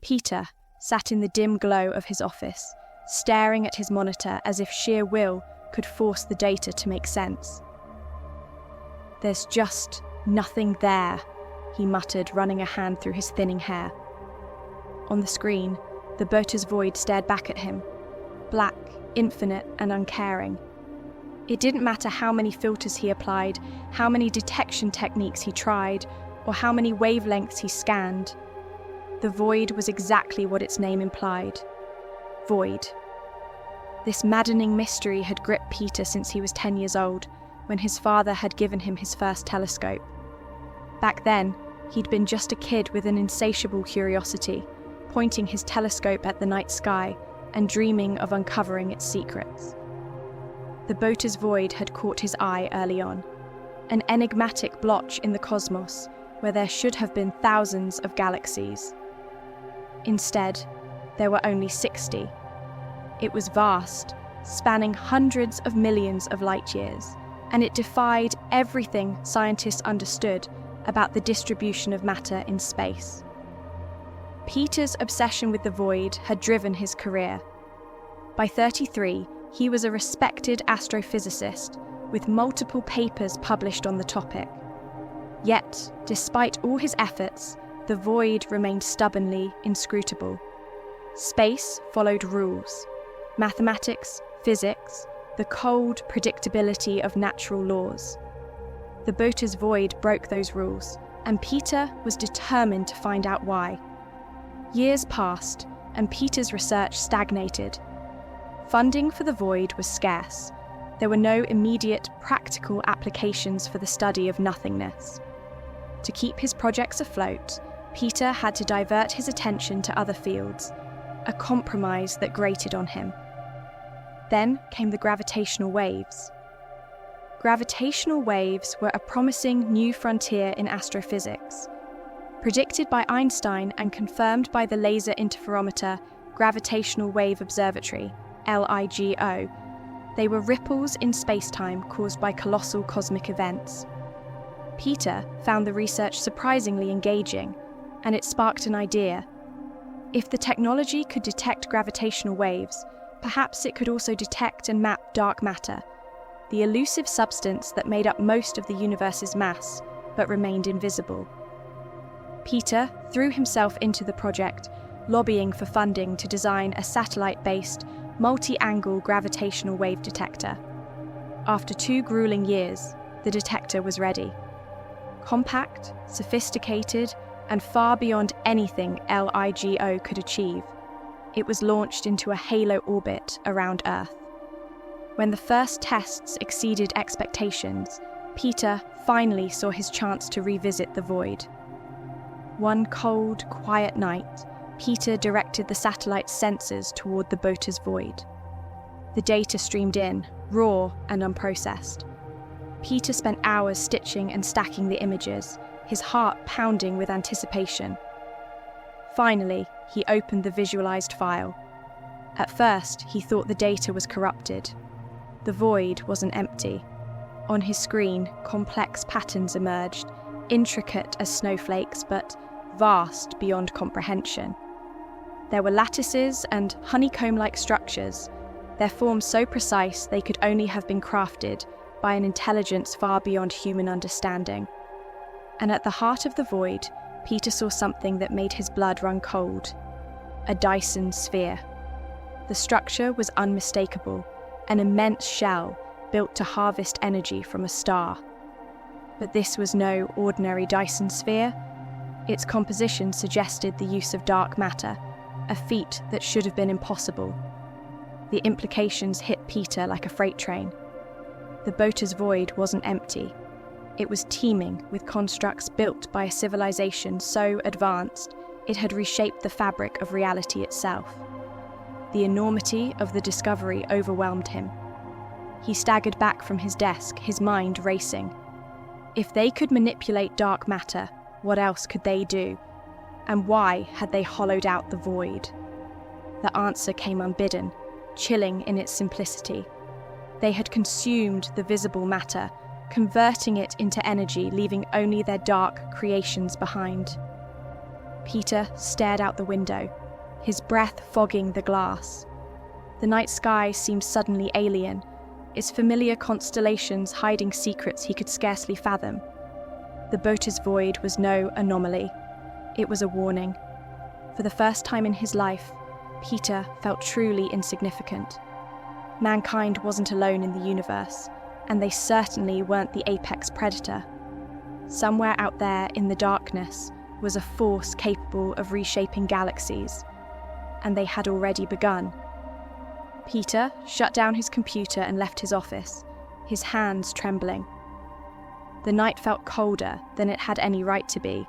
Peter sat in the dim glow of his office, staring at his monitor as if sheer will could force the data to make sense. "There's just nothing there," he muttered, running a hand through his thinning hair. On the screen, the Boötes Void stared back at him, black, infinite, and uncaring. It didn't matter how many filters he applied, how many detection techniques he tried, or how many wavelengths he scanned. The void was exactly what its name implied. Void. This maddening mystery had gripped Peter since he was 10 years old, when his father had given him his first telescope. Back then, he'd been just a kid with an insatiable curiosity, pointing his telescope at the night sky and dreaming of uncovering its secrets. The Boötes Void had caught his eye early on, an enigmatic blotch in the cosmos where there should have been thousands of galaxies. Instead, there were only 60. It was vast, spanning hundreds of millions of light years, and it defied everything scientists understood about the distribution of matter in space. Peter's obsession with the void had driven his career. By 33, he was a respected astrophysicist, with multiple papers published on the topic. Yet, despite all his efforts, the void remained stubbornly inscrutable. Space followed rules: mathematics, physics, the cold predictability of natural laws. The Boötes Void broke those rules, and Peter was determined to find out why. Years passed, and Peter's research stagnated. Funding for the void was scarce. There were no immediate practical applications for the study of nothingness. To keep his projects afloat, Peter had to divert his attention to other fields, a compromise that grated on him. Then came the gravitational waves. Gravitational waves were a promising new frontier in astrophysics. Predicted by Einstein and confirmed by the Laser Interferometer Gravitational Wave Observatory, LIGO, they were ripples in spacetime caused by colossal cosmic events. Peter found the research surprisingly engaging, and it sparked an idea. If the technology could detect gravitational waves, perhaps it could also detect and map dark matter, the elusive substance that made up most of the universe's mass, but remained invisible. Peter threw himself into the project, lobbying for funding to design a satellite-based, multi-angle gravitational wave detector. After 2 grueling years, the detector was ready. Compact, sophisticated, and far beyond anything LIGO could achieve, it was launched into a halo orbit around Earth. When the first tests exceeded expectations, Peter finally saw his chance to revisit the void. One cold, quiet night, Peter directed the satellite's sensors toward the Boötes Void. The data streamed in, raw and unprocessed. Peter spent hours stitching and stacking the images, his heart pounding with anticipation. Finally, he opened the visualized file. At first, he thought the data was corrupted. The void wasn't empty. On his screen, complex patterns emerged, intricate as snowflakes, but vast beyond comprehension. There were lattices and honeycomb-like structures, their forms so precise they could only have been crafted by an intelligence far beyond human understanding. And at the heart of the void, Peter saw something that made his blood run cold: a Dyson sphere. The structure was unmistakable, an immense shell built to harvest energy from a star. But this was no ordinary Dyson sphere. Its composition suggested the use of dark matter, a feat that should have been impossible. The implications hit Peter like a freight train. The Boötes Void wasn't empty. It was teeming with constructs built by a civilization so advanced it had reshaped the fabric of reality itself. The enormity of the discovery overwhelmed him. He staggered back from his desk, his mind racing. If they could manipulate dark matter, what else could they do? And why had they hollowed out the void? The answer came unbidden, chilling in its simplicity. They had consumed the visible matter, converting it into energy, leaving only their dark creations behind. Peter stared out the window, his breath fogging the glass. The night sky seemed suddenly alien, its familiar constellations hiding secrets he could scarcely fathom. The Boötes Void was no anomaly. It was a warning. For the first time in his life, Peter felt truly insignificant. Mankind wasn't alone in the universe, and they certainly weren't the apex predator. Somewhere out there in the darkness was a force capable of reshaping galaxies, and they had already begun. Peter shut down his computer and left his office, his hands trembling. The night felt colder than it had any right to be.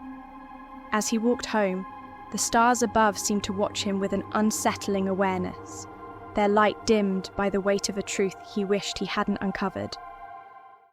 As he walked home, the stars above seemed to watch him with an unsettling awareness, their light dimmed by the weight of a truth he wished he hadn't uncovered.